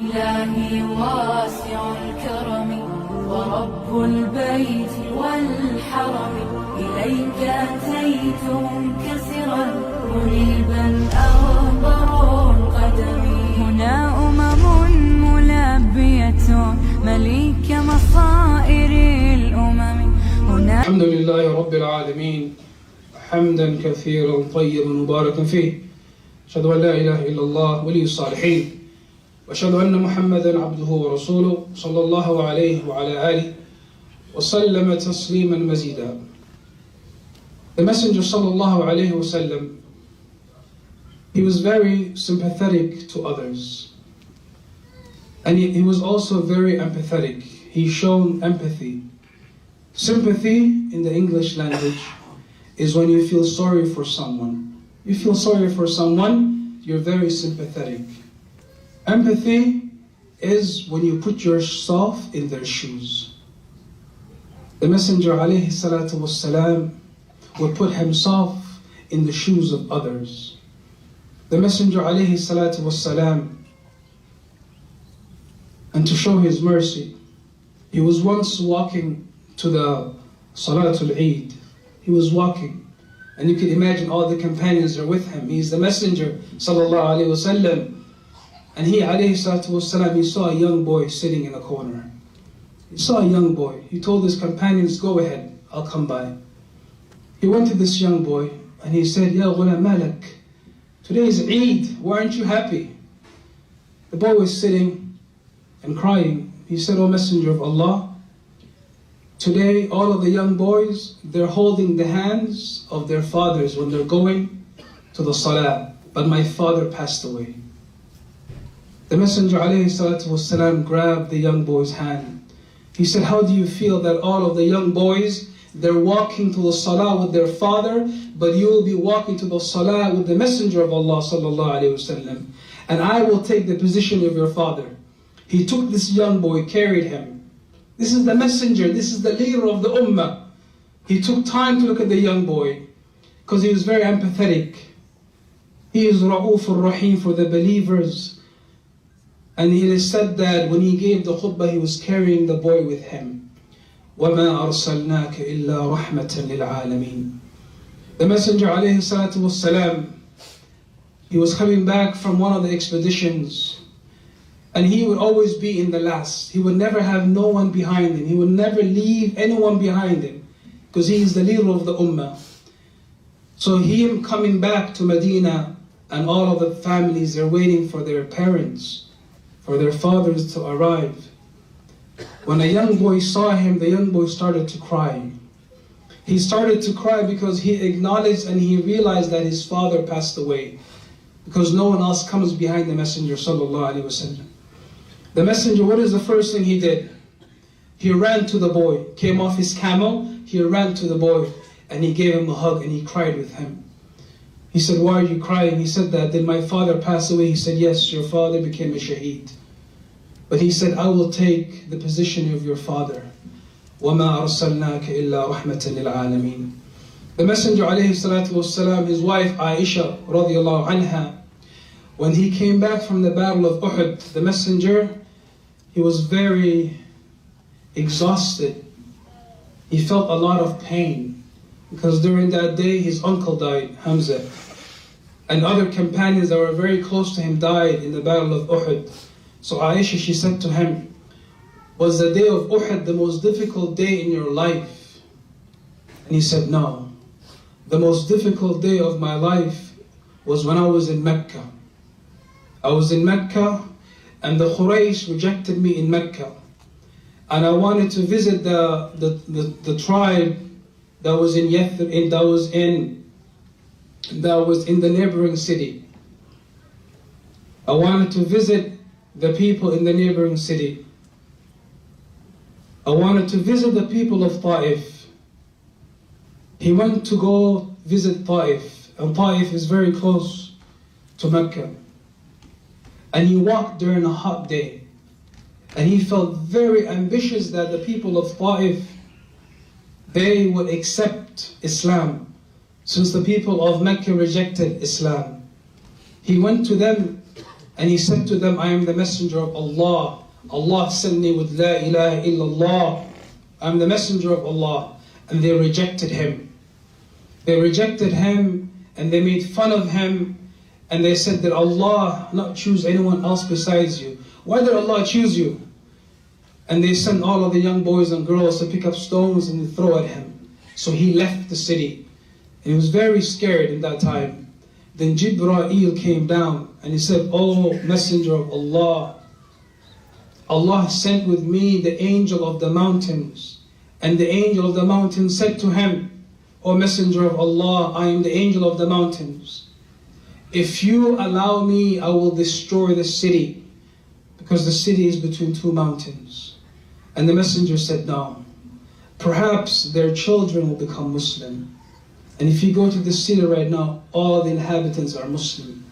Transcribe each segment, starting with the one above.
إلهي واسع الكرم ورب البيت والحرم إليك أتيت منكسرا منيبا أغبر القدم هنا ملبية مليك مصائر الأمم هنا. الحمد لله رب العالمين حمدا كثيرا طيبا مباركا فيه. أشهد أن لا إله إلا الله ولي الصالحين وأشهد أن محمدا عبده ورسوله صلى الله عليه وعلى آله وسلم تسليما مزيدا. The Messenger sallallahu alayhi wa sallam, he was very sympathetic to others, and he was also very empathetic. He showed empathy. Sympathy in the English language is when you feel sorry for someone. You feel sorry for someone, you're very sympathetic. Empathy is when you put yourself in their shoes. The Messenger alayhi salatu wassalam would put himself in the shoes of others. The Messenger alayhi salatu wassalam, and to show his mercy, he was once walking to the Salatul Eid. He was walking, and you can imagine all the companions are with him. He's the Messenger sallallahu alayhi wasallam, and he alayhi salatu wasalam, he saw a young boy sitting in a corner. He saw a young boy. He told his companions, go ahead, I'll come by. He went to this young boy and he said, Ya ghulam malak, today is Eid, why aren't you happy? The boy was sitting and crying. He said, O Messenger of Allah, today all of the young boys, they're holding the hands of their fathers when they're going to the salah, but my father passed away. The Messenger ﷺ grabbed the young boy's hand. He said, how do you feel that all of the young boys, they're walking to the salah with their father, but you will be walking to the salah with the Messenger of Allah ﷺ, and I will take the position of your father. He took this young boy, carried him. This is the Messenger, this is the leader of the Ummah. He took time to look at the young boy, because he was very empathetic. He is Ra'uf al-Rahim for the believers. And it is said that when he gave the khutbah, he was carrying the boy with him. وَمَا أَرْسَلْنَاكَ إِلَّا رَحْمَةً لِلْعَالَمِينَ. The Messenger ﷺ, he was coming back from one of the expeditions, and he would always be in the last. He would never have no one behind him. He would never leave anyone behind him, because he is the leader of the Ummah. So him coming back to Medina, and all of the families, they're waiting for their parents, for their fathers to arrive. When a young boy saw him, the young boy started to cry. He started to cry because he acknowledged and he realized that his father passed away, because no one else comes behind the Messenger sallallahu alaihi wasallam. The Messenger, what is the first thing he did? He ran to the boy, came off his camel, he ran to the boy, and he gave him a hug and he cried with him. He said, why are you crying? He said, did my father pass away? He said, yes, your father became a shaheed. But he said, I will take the position of your father. وَمَا أَرْسَلْنَاكَ إِلَّا رَحْمَةً لِلْعَالَمِينَ. The Messenger ﷺ, his wife Aisha radiallahu anha, when he came back from the battle of Uhud, the Messenger, he was very exhausted. He felt a lot of pain, because during that day his uncle died, Hamza, and other companions that were very close to him died in the battle of Uhud. So Aisha, she said to him, was the day of Uhud the most difficult day in your life? And he said, no. The most difficult day of my life was when I was in Mecca. I was in Mecca, and the Quraysh rejected me in Mecca. And I wanted to visit the tribe that was in Yathrib, that was in the neighboring city. I wanted to visit the people in the neighboring city. I wanted to visit the people of Ta'if. He went to go visit Ta'if, and Ta'if is very close to Mecca. And he walked during a hot day, and he felt very ambitious that the people of Ta'if, they would accept Islam, since the people of Mecca rejected Islam. He went to them And he said to them, I am the messenger of Allah. Allah sent me with La ilaha illallah. I am the messenger of Allah. And they rejected him. They rejected him and they made fun of him. And they said that Allah not choose anyone else besides you. Why did Allah choose you? And they sent all of the young boys and girls to pick up stones and throw at him. So he left the city. And he was very scared in that time. Then Jibreel came down and he said, Oh Messenger of Allah, Allah sent with me the angel of the mountains. And the angel of the mountains said to him, O Messenger of Allah, I am the angel of the mountains. If you allow me, I will destroy the city, because the city is between two mountains. And the messenger said, no, perhaps their children will become Muslim. And if you go to the city right now, all the inhabitants are Muslim.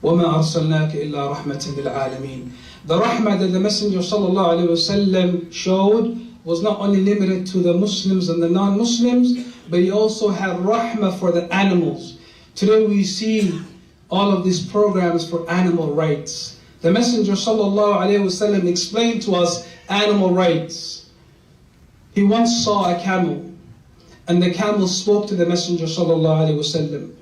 وَمَا أَرْسَلْنَاكَ إِلَّا رَحْمَةً لِلْعَالَمِينَ. The rahmah that the Messenger ﷺ showed was not only limited to the Muslims and the non-Muslims, but he also had rahmah for the animals. Today we see all of these programs for animal rights. The Messenger ﷺ explained to us animal rights. He once saw a camel, and the camel spoke to the Messenger ﷺ.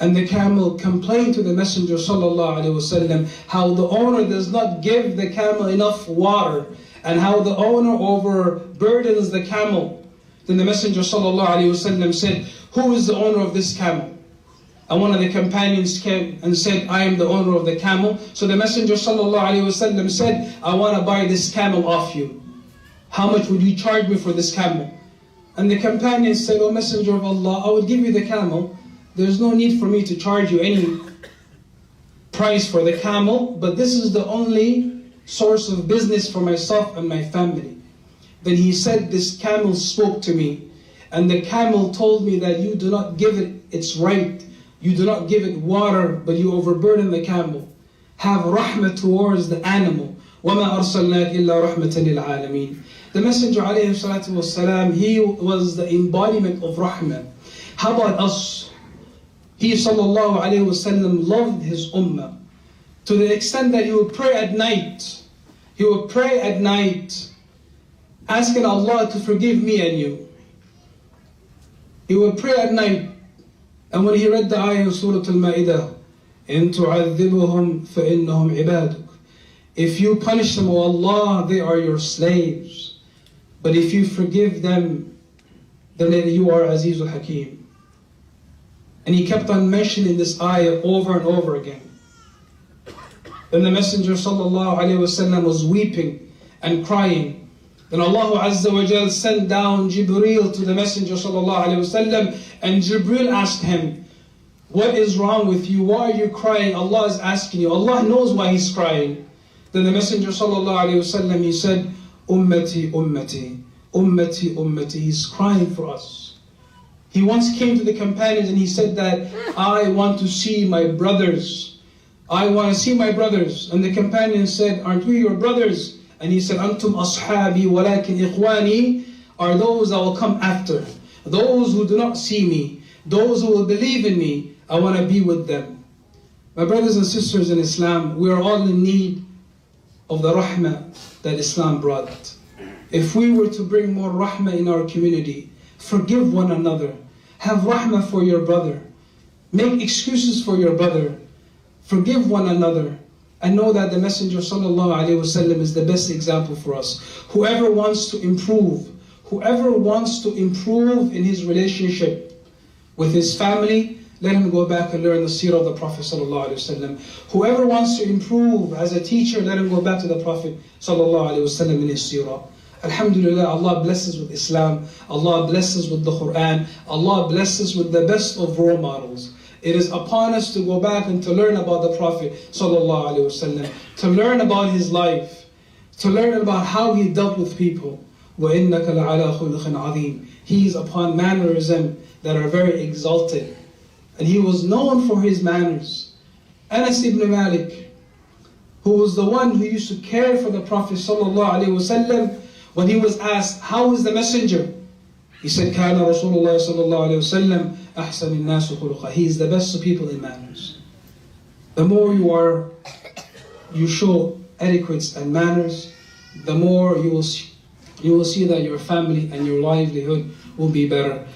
And the camel complained to the Messenger ﷺ how the owner does not give the camel enough water, and how the owner overburdens the camel. Then the Messenger ﷺ said, who is the owner of this camel? And one of the companions came and said, I am the owner of the camel. So the Messenger ﷺ said, I want to buy this camel off you. How much would you charge me for this camel? And the companion said, O Messenger of Allah, I would give you the camel. There's no need for me to charge you any price for the camel, but this is the only source of business for myself and my family. Then he said, this camel spoke to me, and the camel told me that you do not give it its right. You do not give it water, but you overburden the camel. Have rahmah towards the animal. وَمَا أَرْسَلْنَاكَ إِلَّا رَحْمَةً لِلْعَالَمِينَ. The Messenger ﷺ, he was the embodiment of rahmah. How about us? He ﷺ loved his ummah to the extent that he would pray at night. He would pray at night asking Allah to forgive me and you. He would pray at night. And when he read the ayah in Surah Al-Ma'idah, إِن تُعَذِّبُهُمْ فَإِنَّهُمْ عِبَادُكَ. If you punish them, O Allah, they are your slaves. But if you forgive them, then you are Azizul Hakim. And he kept on mentioning this ayah over and over again. Then the Messenger ﷺ was weeping and crying. Then Allah Azza wa Jal sent down Jibreel to the Messenger ﷺ, and Jibreel asked him, what is wrong with you? Why are you crying? Allah is asking you. Allah knows why he's crying. Then the Messenger ﷺ, he said, Ummati, Ummati, Ummati, Ummati. He's crying for us. He once came to the companions and he said that, I want to see my brothers. I want to see my brothers. And the companions said, aren't we your brothers? And he said, Antum ashabi walakin ikhwani, are those that will come after. Those who do not see me, those who will believe in me, I want to be with them. My brothers and sisters in Islam, we are all in need of the rahmah that Islam brought. If we were to bring more rahmah in our community, forgive one another, have rahmah for your brother, make excuses for your brother, forgive one another, and know that the Messenger ﷺ is the best example for us. Whoever wants to improve in his relationship with his family, let him go back and learn the seerah of the Prophet ﷺ. Whoever wants to improve as a teacher, let him go back to the Prophet ﷺ in his seerah. Alhamdulillah, Allah blesses with Islam, Allah blesses with the Qur'an, Allah blesses with the best of role models. It is upon us to go back and to learn about the Prophet ﷺ, to learn about his life, to learn about how he dealt with people. وَإِنَّكَ لَعَلَىٰ خُلُقٍ عَظِيمٍ. He is upon mannerism that are very exalted. And he was known for his manners. Anas ibn Malik, who was the one who used to care for the Prophet ﷺ, when he was asked, how is the messenger? He said, كَانَ رَسُولُ اللَّهِ صَلَّى اللَّهُ عَلَيْهِ وَسَلَّمْ أَحْسَنِ النَّاسِ خُلُقًا. He is the best of people in manners. The more you are you show etiquette and manners, the more you will see that your family and your livelihood will be better.